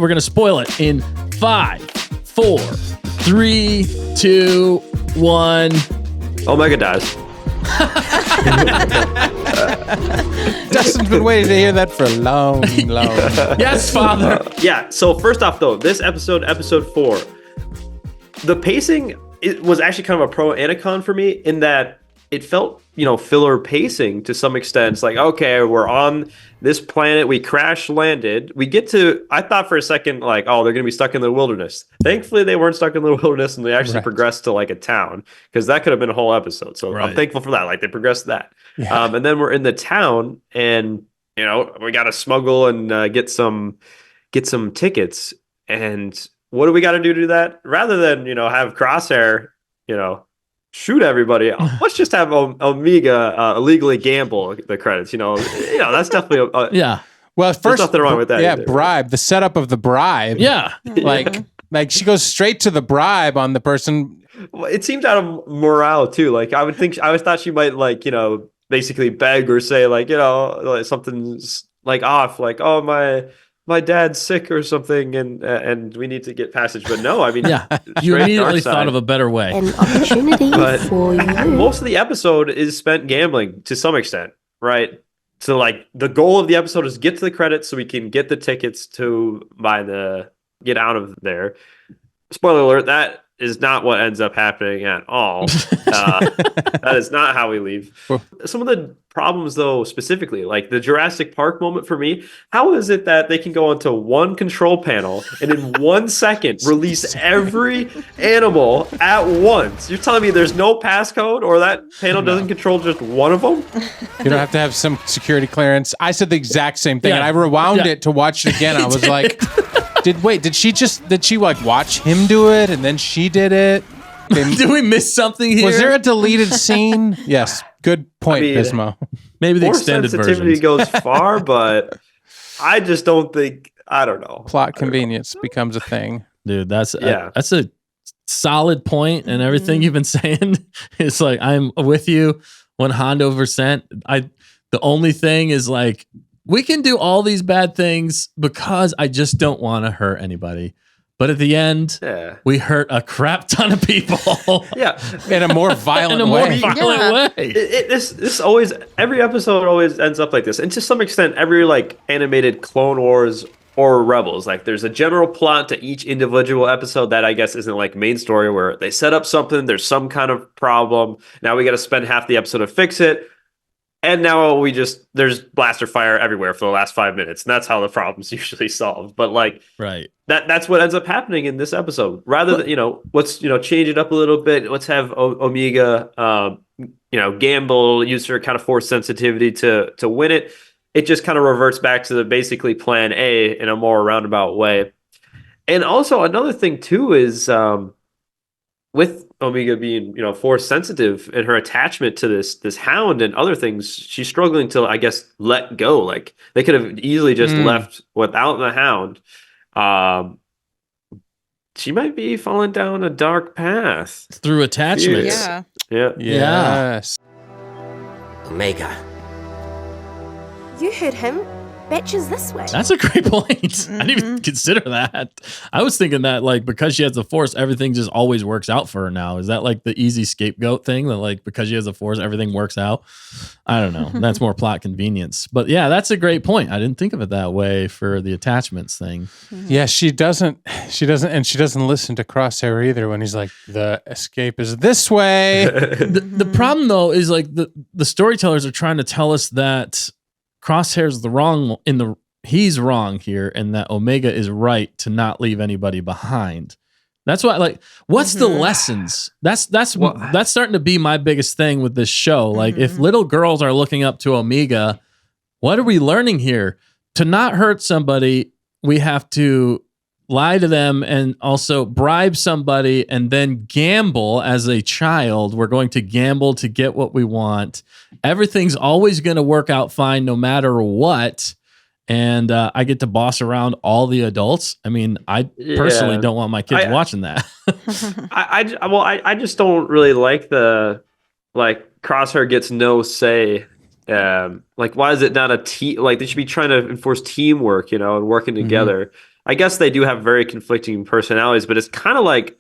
We're going to spoil it in 5, 4, 3, 2, 1. Omega dies. Dustin's been waiting to hear that for a long. Yes, Father. Yeah, so first off, though, this episode 4, the pacing it was actually kind of a pro and a con for me in that it felt, filler pacing to some extent. It's like, okay, we're on this planet, we crash landed. I thought for a second, like, oh, they're going to be stuck in the wilderness. Thankfully, they weren't stuck in the wilderness and they actually progressed to like a town because that could have been a whole episode. So I'm thankful for that. Like they progressed that. Yeah. And then we're in the town and, we got to smuggle and get some tickets. And what do we got to do that? Rather than, have Crosshair, shoot everybody. Let's just have Omega illegally gamble the credits. That's definitely yeah. Well, first, there's nothing wrong with that. Yeah, either. bribe. The setup of the bribe. Yeah, like she goes straight to the bribe on the person. Well, it seems out of morale too. Like I always thought she might basically beg or say like something's like off. Like my dad's sick or something, and we need to get passage. But no, I mean, you immediately thought of a better way. An opportunity for you. Most of the episode is spent gambling to some extent, right? So, like, the goal of the episode is get to the credits so we can get the tickets to get out of there. Spoiler alert, that is not what ends up happening at all. That is not how we leave. Some of the problems, though, specifically, like the Jurassic Park moment for me, how is it that they can go onto one control panel and in 1 second release every animal at once? You're telling me there's no passcode or that panel doesn't control just one of them? You don't have to have some security clearance. I said the exact same thing, and I rewound it to watch it again. I was like... Did she like watch him do it and then she did it? Did we miss something here? Was there a deleted scene? Yes. Good point, Pismo. Maybe the extended sensitivity version goes far, but I just don't think, I don't know. Plot convenience becomes a thing. Dude, that's a solid point, and everything you've been saying is like, I'm with you 100%. The only thing is like, we can do all these bad things because I just don't want to hurt anybody. But at the end, we hurt a crap ton of people. In a more violent way. This always, every episode always ends up like this. And to some extent, every like animated Clone Wars or Rebels, like there's a general plot to each individual episode that I guess isn't like main story where they set up something, there's some kind of problem. Now we got to spend half the episode to fix it. And now there's blaster fire everywhere for the last 5 minutes. And that's how the problem's usually solved. But like, that's what ends up happening in this episode. Rather than, let's, change it up a little bit. Let's have Omega, gamble, use her kind of force sensitivity to win it. It just kind of reverts back to the basically plan A in a more roundabout way. And also another thing too is, with Omega being, force sensitive and her attachment to this hound and other things, she's struggling to, I guess, let go. Like they could have easily just left without the hound. She might be falling down a dark path through attachments. Yeah. Yes. Omega. You heard him. Betches this way. That's a great point. I didn't even consider that. I was thinking that like because she has the force, everything just always works out for her now. Is that like the easy scapegoat thing that like because she has the force, everything works out? I don't know. That's more plot convenience. But yeah, that's a great point. I didn't think of it that way for the attachments thing. Yeah, she doesn't listen to Crosshair either when he's like, the escape is this way. The problem though is like the storytellers are trying to tell us that Crosshair's he's wrong here, and that Omega is right to not leave anybody behind. That's why, like, what's the lessons? That's starting to be my biggest thing with this show. Like, if little girls are looking up to Omega, what are we learning here? To not hurt somebody, we have to lie to them and also bribe somebody and then gamble as a child. We're going to gamble to get what we want. Everything's always going to work out fine no matter what. And I get to boss around all the adults. I mean, I personally don't want my kids watching that. I just don't really like the, like, Crosshair gets no say. Like, why is it not a team? Like, they should be trying to enforce teamwork, and working together. I guess they do have very conflicting personalities, but it's kind of like,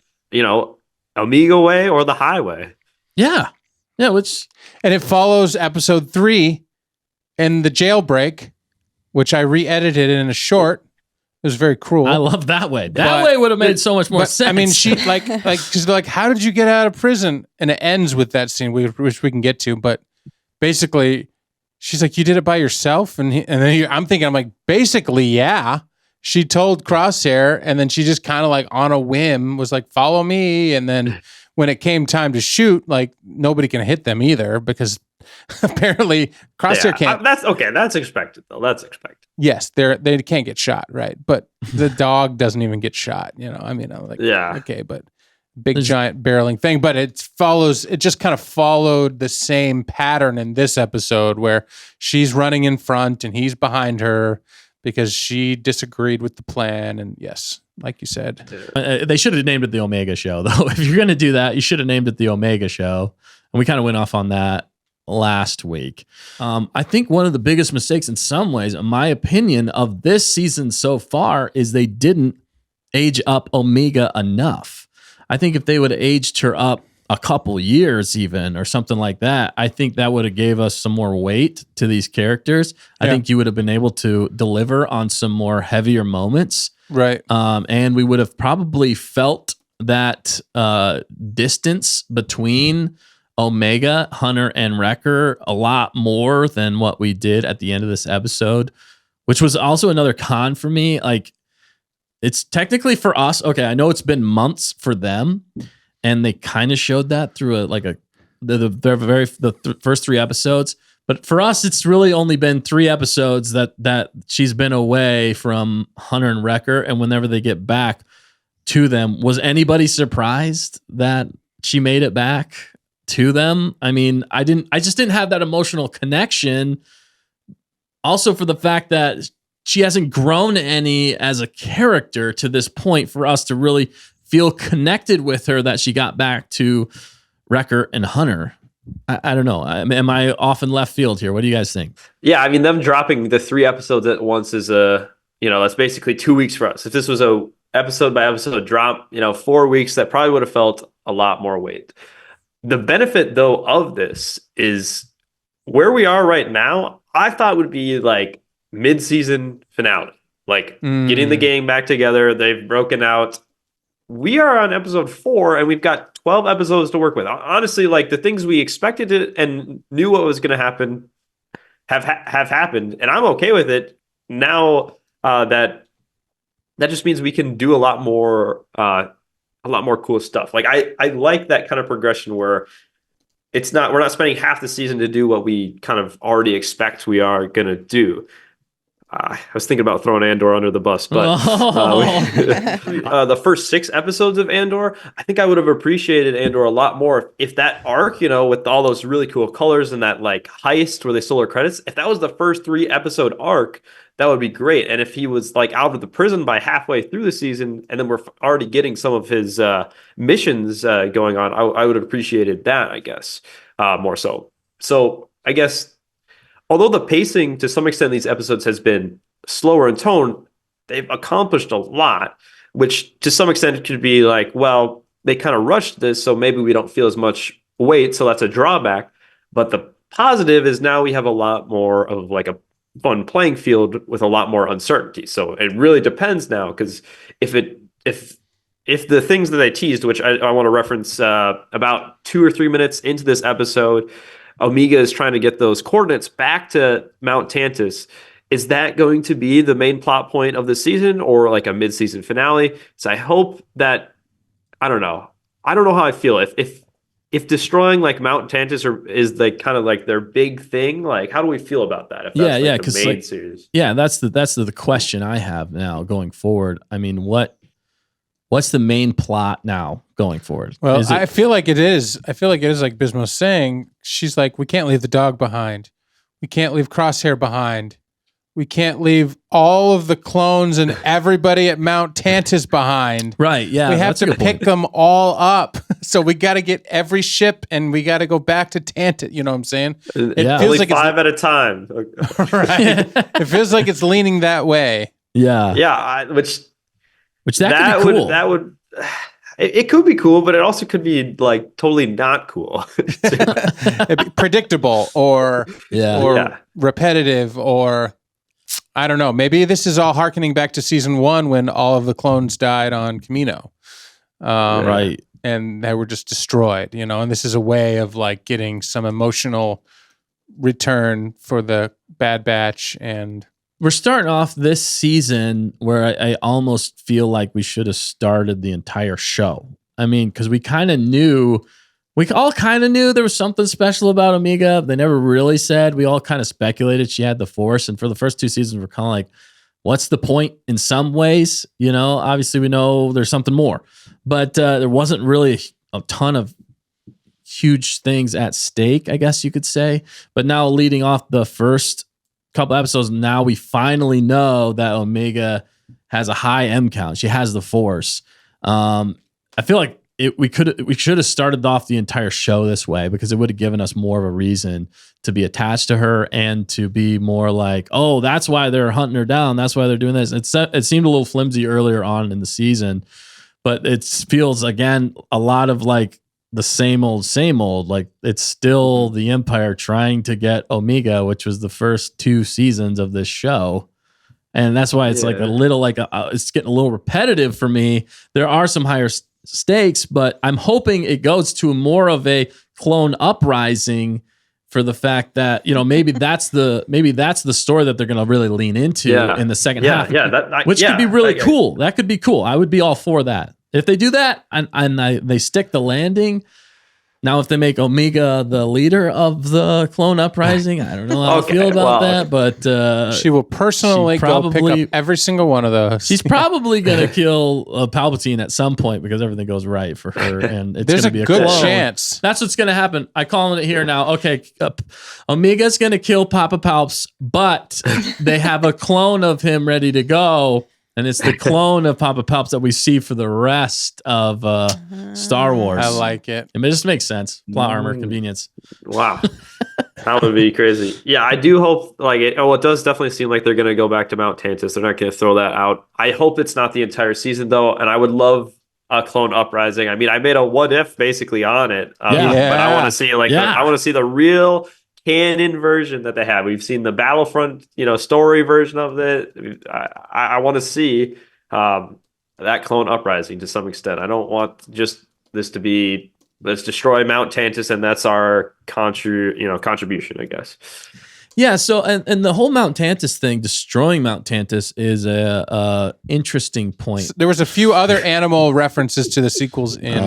Omega Way or the Highway. Yeah. Yeah, and it follows episode 3 and the jailbreak, which I re-edited in a short. It was very cruel. I love that way. That way would have made so much more sense. I mean, she because they're like, how did you get out of prison? And it ends with that scene, which we can get to. But basically, she's like, you did it by yourself? And then I'm thinking, basically, yeah. She told Crosshair, and then she just kind of like on a whim was like, follow me. And then when it came time to shoot, like nobody can hit them either because apparently Crosshair can't. That's okay. That's expected though. That's expected. Yes, they can't get shot, right? But the dog doesn't even get shot. I mean, I'm like, okay, but big giant barreling thing. But it just kind of followed the same pattern in this episode where she's running in front and he's behind her because she disagreed with the plan. And yes, like you said, they should have named it the Omega Show, though. If you're going to do that, you should have named it the Omega Show. And we kind of went off on that last week. I think one of the biggest mistakes in some ways, in my opinion, of this season so far is they didn't age up Omega enough. I think if they would have aged her up a couple years even or something like that, I think that would have gave us some more weight to these characters. I think you would have been able to deliver on some more heavier moments. Right. And we would have probably felt that distance between Omega, Hunter, and Wrecker a lot more than what we did at the end of this episode, which was also another con for me. Like, it's technically for us. Okay, I know it's been months for them, and they kind of showed that through the first 3 episodes. But for us, it's really only been 3 episodes that she's been away from Hunter and Wrecker, and whenever they get back to them, was anybody surprised that she made it back to them? I mean, I just didn't have that emotional connection. Also, for the fact that she hasn't grown any as a character to this point for us to really feel connected with her, that she got back to Wrecker and Hunter. I don't know. Am I off in left field here? What do you guys think? Yeah, I mean, them dropping the 3 episodes at once is that's basically 2 weeks for us. If this was a episode by episode drop, 4 weeks, that probably would have felt a lot more weight. The benefit, though, of this is where we are right now. I thought would be like mid-season finale, like getting the gang back together. They've broken out. We are on episode 4, and we've got 12 episodes to work with. Honestly, like the things we expected and knew what was going to happen have happened, and I'm okay with it now. That just means we can do a lot more cool stuff. Like I like that kind of progression where we're not spending half the season to do what we kind of already expect we are going to do. I was thinking about throwing Andor under the bus, but the first 6 episodes of Andor, I think I would have appreciated Andor a lot more if that arc, with all those really cool colors and that like heist where they stole our credits, if that was the first 3 episode arc, that would be great. And if he was like out of the prison by halfway through the season, and then we're already getting some of his missions going on, I would have appreciated that, I guess, more so. So I guess, although the pacing to some extent these episodes has been slower in tone, they've accomplished a lot, which to some extent could be like, well, they kind of rushed this, so maybe we don't feel as much weight, so that's a drawback. But the positive is now we have a lot more of like a fun playing field with a lot more uncertainty. So it really depends now, because if the things that they teased, which I want to reference about 2 or 3 minutes into this episode, Omega is trying to get those coordinates back to Mount Tantus. Is that going to be the main plot point of the season, or like a mid-season finale? So I hope that, I don't know how I feel. If destroying like Mount Tantus is like kind of like their big thing, like how do we feel about that? If that's the main series. Yeah, that's the question I have now going forward. I mean, what's the main plot now going forward? Well, I feel like it is. I feel like it is like Bismo's saying. She's like, we can't leave the dog behind. We can't leave Crosshair behind. We can't leave all of the clones and everybody at Mount Tantus behind. Right, yeah. We have to pick them all up. So we got to get every ship and we got to go back to Tantus. You know what I'm saying? It feels only like 5 at a time. Right. It feels like it's leaning that way. Yeah. Yeah, which Which that could be cool. That would. It could be cool, but it also could be like totally not cool. It'd be predictable or repetitive, or I don't know. Maybe this is all harkening back to season 1 when all of the clones died on Kamino. Right. And they were just destroyed, and this is a way of like getting some emotional return for the Bad Batch. And we're starting off this season where I almost feel like we should have started the entire show. I mean, because we all kind of knew there was something special about Omega. They never really said. We all kind of speculated she had the Force. And for the first 2 seasons, we're kind of like, what's the point in some ways? Obviously we know there's something more. But there wasn't really a ton of huge things at stake, I guess you could say. But now leading off the first couple episodes, now we finally know that Omega has a high M count. She has the Force. I feel like we should have started off the entire show this way, because it would have given us more of a reason to be attached to her and to be more like, oh, that's why they're hunting her down. That's why they're doing this. It seemed a little flimsy earlier on in the season, but it feels, again, a lot of like the same old. Like, it's still the Empire trying to get Omega, which was the first 2 seasons of this show. And that's why it's like a little like it's getting a little repetitive for me. There are some higher stakes, but I'm hoping it goes to more of a clone uprising, for the fact that, maybe that's the story that they're going to really lean into in the second half. Which could be really cool. That could be cool. I would be all for that. If they do that and they stick the landing. Now, if they make Omega the leader of the clone uprising, I don't know how I feel about that, but she will personally go pick up every single one of those. She's probably going to kill Palpatine at some point, because everything goes right for her, and it's going to be a good clone. chance. That's what's going to happen. I call it here now. Okay, Omega's going to kill Papa Palps, but they have a clone of him ready to go. And it's the clone of Papa Palps that we see for the rest of Star Wars. I like it. It just makes sense. Plot armor, convenience. Wow. That would be crazy. Yeah, I do hope, it does definitely seem like they're going to go back to Mount Tantus. They're not going to throw that out. I hope it's not the entire season, though, and I would love a clone uprising. I mean, I made a what if basically on it, but I want to see I want to see the real canon version that they have. We've seen the Battlefront, story version of it. I want to see that clone uprising to some extent. I don't want just this to be, let's destroy Mount Tantus and that's our contribution, I guess. Yeah. So, and the whole Mount Tantus thing, destroying Mount Tantus, is a interesting point. There was a few other animal references to the sequels in.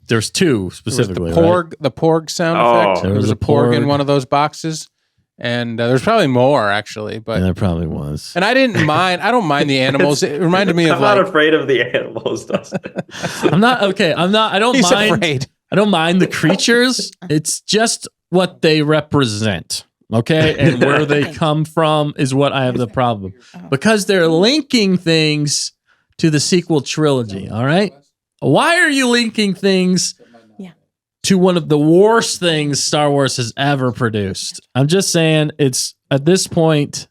There's 2 specifically. The porg sound effect. There was a porg in one of those boxes, and there's probably more actually. But there probably was. And I didn't mind. I don't mind the animals. It reminded me of. I'm not afraid of the animals, Dustin. I'm not okay. I'm not. I don't He's mind. Afraid. I don't mind the creatures. It's just what they represent. Okay, and where they come from is what I have the problem, because they're linking things to the sequel trilogy. All right, why are you linking things to one of the worst things Star Wars has ever produced? I'm just saying, it's at this point,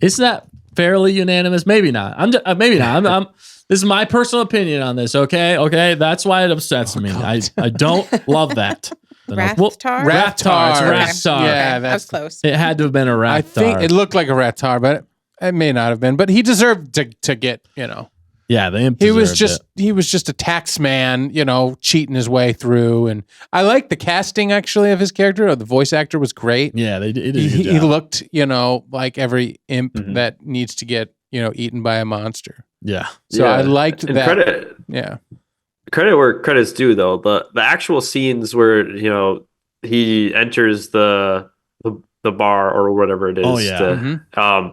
isn't that fairly unanimous? Maybe not. Maybe not. I'm this is my personal opinion on this. Okay, that's why it upsets me. I don't love that. Rathtar? Rathtar. Yeah, that's close. It had to have been a Rathtar. I think it looked like a Rathtar, but it may not have been. But he deserved to get, Yeah, he was just a tax man, cheating his way through. And I like the casting actually of his character. The voice actor was great. Yeah, they did. He looked, like every imp that needs to get, eaten by a monster. Yeah. So I liked that. Credit. Yeah. Credit where credit's due, though. The actual scenes where he enters the bar or whatever it is. Oh yeah.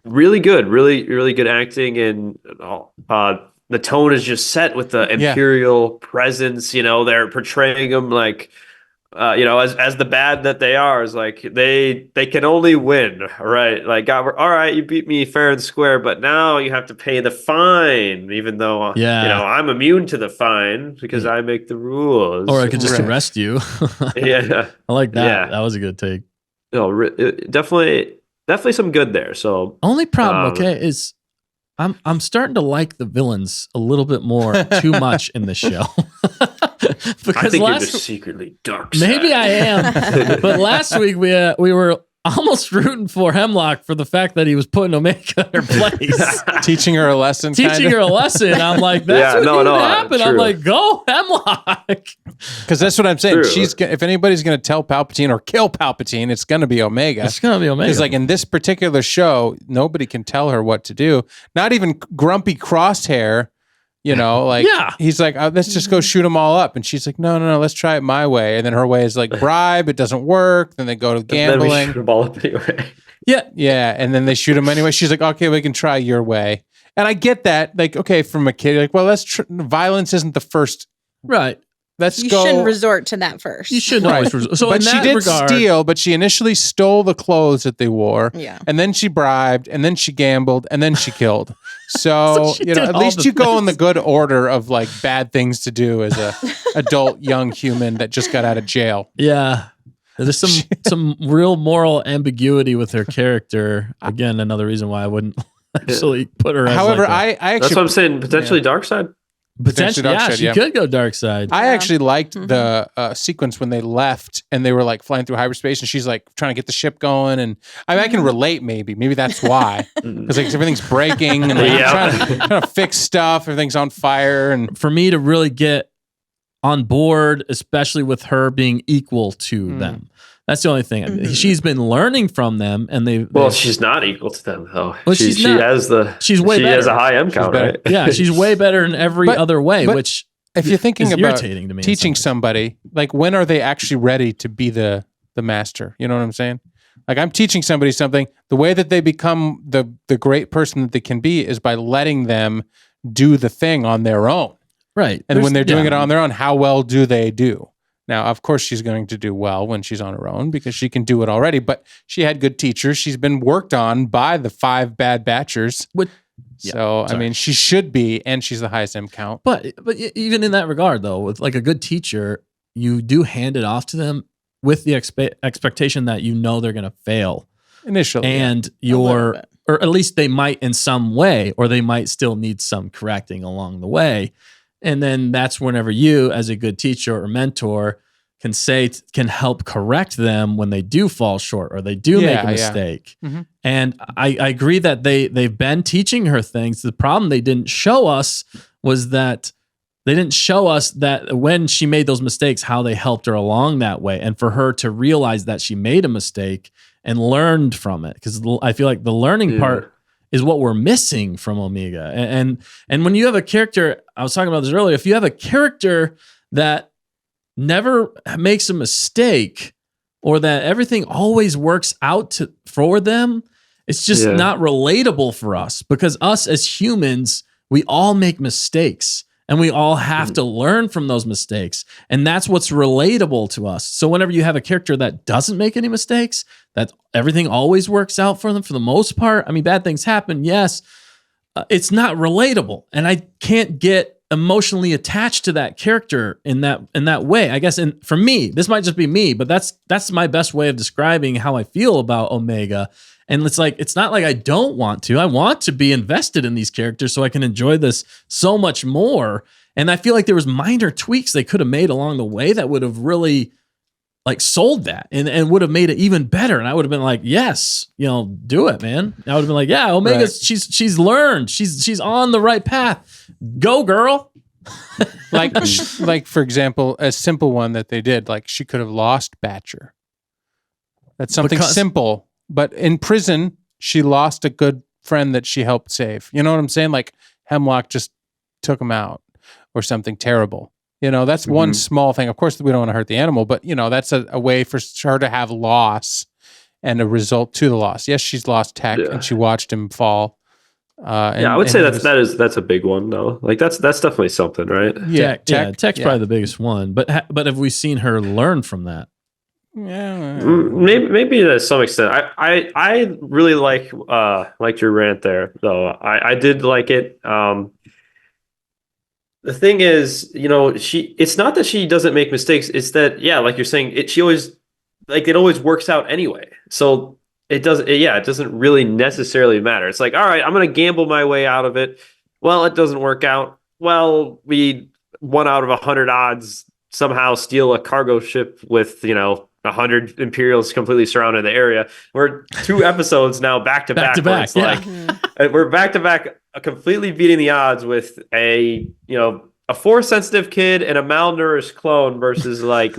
Really good, really good acting, and the tone is just set with the Imperial presence. They're portraying them like. As the bad that they are, is like they can only win, right? Like, God, all right, you beat me fair and square, but now you have to pay the fine, even though I'm immune to the fine because I make the rules. Or I could just arrest you. Yeah, I like that. Yeah. That was a good take. No, definitely some good there. So only problem, is I'm starting to like the villains a little bit more too much in the show. I think you're just secretly dark side. Maybe I am. But last week we were almost rooting for Hemlock for the fact that he was putting Omega in her place. Teaching her a lesson. Teaching her a lesson. I'm like, that's what needed to happen. True. I'm like, go Hemlock. Because that's what I'm saying. True. If anybody's going to tell Palpatine or kill Palpatine, it's going to be Omega. It's going to be Omega. Because like in this particular show, nobody can tell her what to do. Not even grumpy Crosshair. You know, like he's like, let's just go shoot them all up. And she's like, no, let's try it my way. And then her way is like bribe. It doesn't work. Then they go to gambling. And then we shoot them all up anyway. Yeah. And then they shoot him anyway. She's like, okay, we can try your way. And I get that. Like, okay, from a kid, like, well, violence isn't the first. Right. You shouldn't resort to that first. You shouldn't always resort. So but in she that did regard, steal, but she initially stole the clothes that they wore. Yeah. And then she bribed, and then she gambled, and then she killed. So, she you know, did at all least the you go in the things. good order of like bad things to do as a adult young human that just got out of jail. Yeah. There's some real moral ambiguity with her character. Again, another reason why I wouldn't actually put her as However, like I actually That's what I'm saying. Potentially dark side. potentially dark yeah, side, she yeah. could go dark side. I actually liked the sequence when they left and they were like flying through hyperspace and she's like trying to get the ship going. And I can relate maybe that's why. Because like everything's breaking and like, trying to fix stuff. Everything's on fire. And For me to really get on board, especially with her being equal to them. That's the only thing. She's been learning from them, and Well, she's not equal to them though. Well, she she's not. has the. She's way She has better. a high M count, better. right? yeah, she's way better in every But- other way, but which if you're thinking is about irritating to me in teaching some somebody, like when are they actually ready to be the master? You know what I'm saying? Like I'm teaching somebody something. The way that they become the great person that they can be is by letting them do the thing on their own. right. And when they're doing yeah. it on their own, how well do they do? Now, of course, she's going to do well when she's on her own because she can do it already. But she had good teachers. She's been worked on by the 5 Bad Batchers. So, I mean, she should be, and she's the highest M count. But even in that regard, though, with like a good teacher, you do hand it off to them with the expectation that you know they're going to fail. Initially. And or at least they might in some way, or they might still need some correcting along the way. And then that's whenever you, as a good teacher or mentor, can help correct them when they do fall short or they do make a mistake. Mhm. And I agree that they've been teaching her things. The problem they didn't show us was that they didn't show us that when she made those mistakes, how they helped her along that way. And for her to realize that she made a mistake and learned from it. Because I feel like the learning part is what we're missing from Omega. And when you have a character, I was talking about this earlier, if you have a character that never makes a mistake or that everything always works out for them, it's just not relatable for us, because us as humans, we all make mistakes and we all have to learn from those mistakes. And that's what's relatable to us. So whenever you have a character that doesn't make any mistakes, that everything always works out for them for the most part. I mean, bad things happen, yes. It's not relatable. And I can't get emotionally attached to that character in that way. I guess, and for me, this might just be me, but that's my best way of describing how I feel about Omega. And it's like, it's not like I don't want to. I want to be invested in these characters so I can enjoy this so much more. And I feel like there was minor tweaks they could have made along the way that would have really like sold that and would have made it even better. And I would have been like, yes, do it, man. I would have been like, yeah, Omega, she's learned. She's on the right path. Go, girl. like for example, a simple one that they did, like she could have lost Batcher. That's something simple, but in prison, she lost a good friend that she helped save. You know what I'm saying? Like Hemlock just took him out or something terrible. That's one small thing. Of course, we don't want to hurt the animal, but that's a way for her to have loss and a result to the loss. Yes, she's lost Tech and she watched him fall. I would say that's a big one though. Like that's definitely something, right? Yeah, Tech's probably the biggest one. But have we seen her learn from that? Yeah, maybe to some extent. I really liked your rant there though. I did like it. The thing is, it's not that she doesn't make mistakes. It's that, like you're saying, it always works out anyway. So it doesn't really necessarily matter. It's like, all right, I'm going to gamble my way out of it. Well, it doesn't work out. Well, we 1 out of 100 odds somehow steal a cargo ship with 100 Imperials completely surrounding the area. We're 2 episodes now back to back. It's like we're back to back, completely beating the odds with a force sensitive kid and a malnourished clone versus like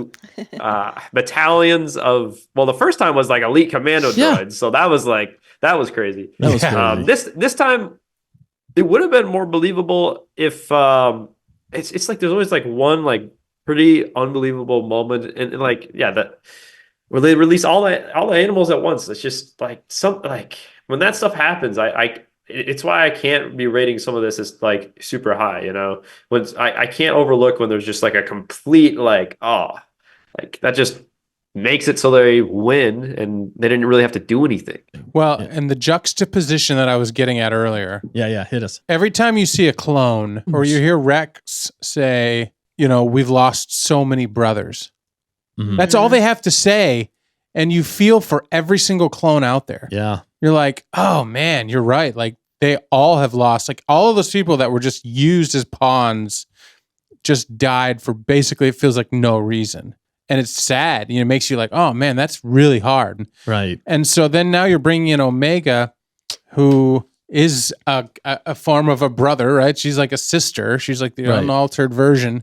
battalions of. Well, the first time was like elite commando droids, so that was crazy. That was crazy. This time it would have been more believable if it's like there's always like one like pretty unbelievable moment and like that where they release all the animals at once. It's just like when that stuff happens, it's why I can't be rating some of this as like super high, when I can't overlook when there's just like a complete like that just makes it so they win and they didn't really have to do anything. Well, and the juxtaposition that I was getting at earlier. Yeah, hit us. Every time you see a clone or you hear Rex say, we've lost so many brothers. Mm-hmm. That's all they have to say. And you feel for every single clone out there. Yeah. You're like, oh man, you're right. Like they all have lost, like all of those people that were just used as pawns just died for basically, it feels like no reason. And it's sad. It makes you like, oh man, that's really hard. Right. And so then now you're bringing in Omega, who is a form of a brother, right? She's like a sister. She's like the unaltered version.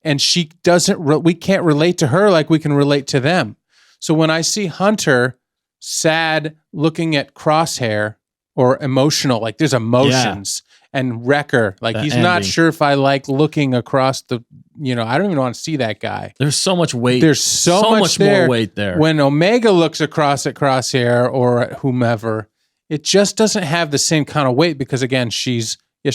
And she we can't relate to her like we can relate to them. So when I see Hunter sad looking at Crosshair or emotional, like there's emotions, and Wrecker, like he's not sure if I like looking across the, I don't even want to see that guy. There's so much weight. There's so much more weight there. When Omega looks across at Crosshair or at whomever, it just doesn't have the same kind of weight because again, she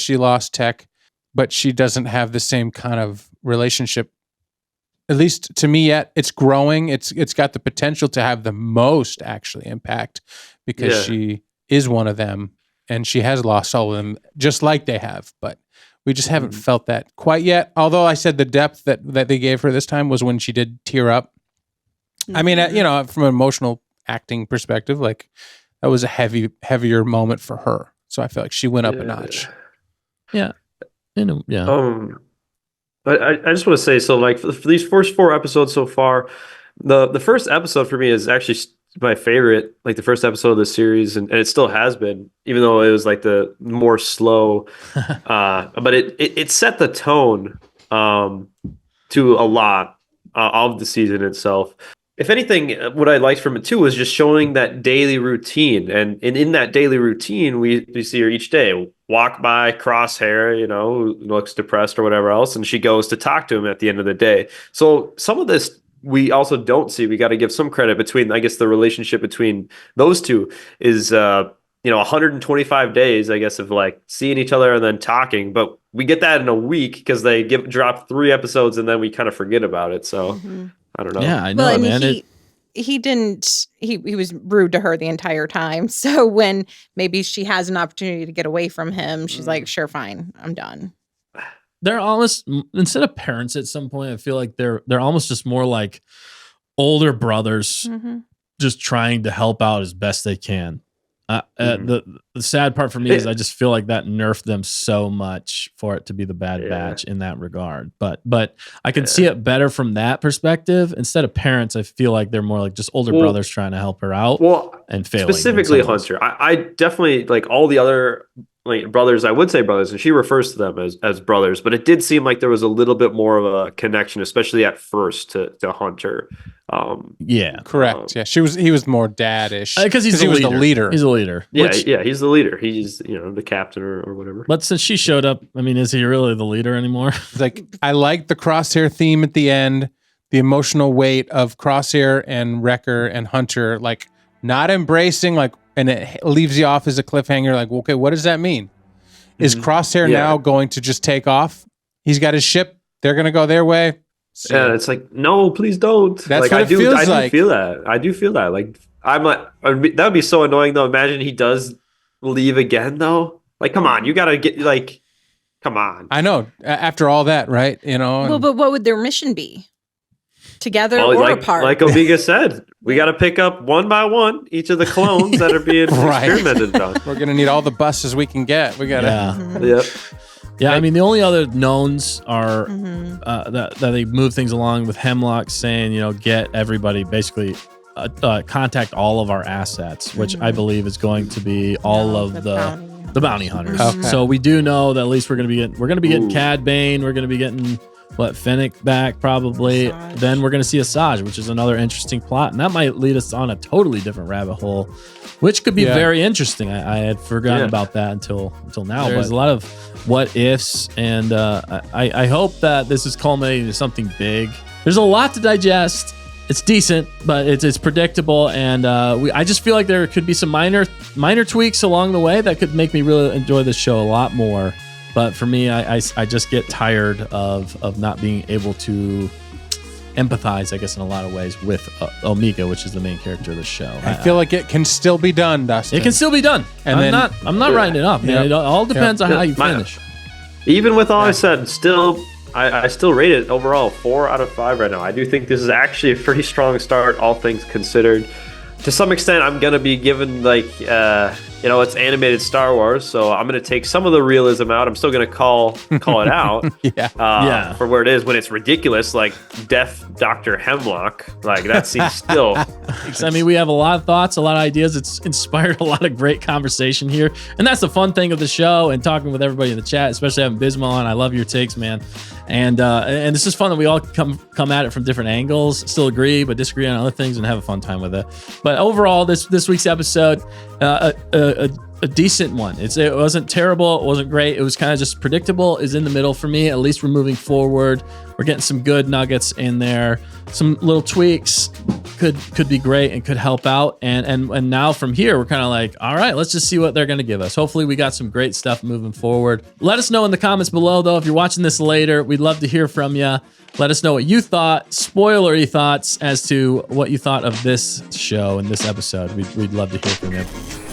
lost Tech, but she doesn't have the same kind of relationship. At least to me yet, it's growing. It's got the potential to have the most actually impact because she is one of them and she has lost all of them just like they have, but we just haven't felt that quite yet. Although I said the depth that they gave her this time was when she did tear up. Mm-hmm. I mean, from an emotional acting perspective, like that was a heavier moment for her. So I feel like she went up a notch. Yeah. I just want to say, so like for these first 4 episodes so far, the first episode for me is actually my favorite, like the first episode of the series, and it still has been, even though it was like the more slow, but it set the tone to a lot of the season itself. If anything, what I liked from it too was just showing that daily routine, and in that daily routine, we see her each day walk by Crosshair, who looks depressed or whatever else, and she goes to talk to him at the end of the day. So some of this we also don't see. We got to give some credit between, I guess, the relationship between those two is 125 days, I guess, of like seeing each other and then talking, but we get that in a week because they drop 3 episodes and then we kind of forget about it. So I don't know. Yeah, I know, man. He was rude to her the entire time. So when maybe she has an opportunity to get away from him, she's like, sure, fine, I'm done. They're almost, instead of parents at some point, I feel like they're almost just more like older brothers just trying to help out as best they can. The sad part for me is I just feel like that nerfed them so much for it to be the Bad Batch in that regard. But I can see it better from that perspective. Instead of parents, I feel like they're more like just older brothers trying to help her out and failing. Specifically Hunter. I definitely, like all the other like brothers, I would say brothers, and she refers to them as brothers, but it did seem like there was a little bit more of a connection, especially at first to Hunter. Correct. He was more dadish because he was the leader. He's a leader. Yeah, he's the leader. He's the captain or whatever. But since she showed up, I mean, is he really the leader anymore? It's like I like the Crosshair theme at the end, the emotional weight of Crosshair and Wrecker and Hunter, like not embracing, like, and it leaves you off as a cliffhanger. Like, okay, what does that mean? Is Crosshair now going to just take off? He's got his ship. They're going to go their way. Yeah, it's like, no, please don't. That's like, what it feels like. I do feel that. Like, I'm like, that would be so annoying though. Imagine he does leave again though. Like, come on, you got to get like, come on. I know. After all that, right? Well, but what would their mission be? together Well, or like, apart. like Omega said, we got to pick up one by one each of the clones that are being Right. experimented on. We're gonna need all the buses we can get. We gotta. Yeah. Yep. Yeah, I mean, the only other knowns are Mhm. that they move things along with Hemlock saying, get everybody basically contact all of our assets, which I believe is going to be all of the bounty hunters. Okay. So we do know that at least we're going to be getting Cad Bane. We're going to be getting Fennec back probably. Asajj. Then we're going to see Asajj, which is another interesting plot, and that might lead us on a totally different rabbit hole, which could be Yeah. very interesting. I had forgotten Yeah. about that until now. There's- There's a lot of what ifs, and I hope that this is culminating to something big. There's a lot to digest. It's decent, but it's predictable, and I just feel like there could be some minor tweaks along the way that could make me really enjoy this show a lot more. But for me, I just get tired of not being able to empathize, I guess, in a lot of ways with Omega, which is the main character of the show. I feel like it can still be done, Dustin. it can still be done. And I'm not writing it up, man. Yep. It all depends on Yep. how you My- finish. Even with all I said, still, I still rate it overall 4 out of 5 right now. I do think this is actually a pretty strong start, all things considered. To some extent, I'm gonna be given it's animated Star Wars, so I'm gonna take some of the realism out. I'm still gonna call it out. Yeah. For where it is when it's ridiculous, like Deaf Dr. Hemlock. Like that seems still. I mean, we have a lot of thoughts, a lot of ideas. It's inspired a lot of great conversation here. And that's the fun thing of the show and talking with everybody in the chat, especially having Bismo on. I love your takes, man. And this is fun that we all come at it from different angles, still agree, but disagree on other things and have a fun time with it. But overall, this week's episode, a decent one. It wasn't terrible. It wasn't great. It was kind of just predictable. Is in the middle for me. At least we're moving forward. We're getting some good nuggets in there. Some little tweaks could be great and could help out. And now from here, we're kind of like, all right, let's just see what they're going to give us. Hopefully we got some great stuff moving forward. Let us know in the comments below, though. If you're watching this later, we'd love to hear from you. Let us know what you thought, spoilery thoughts as to what you thought of this show and this episode. We'd love to hear from you.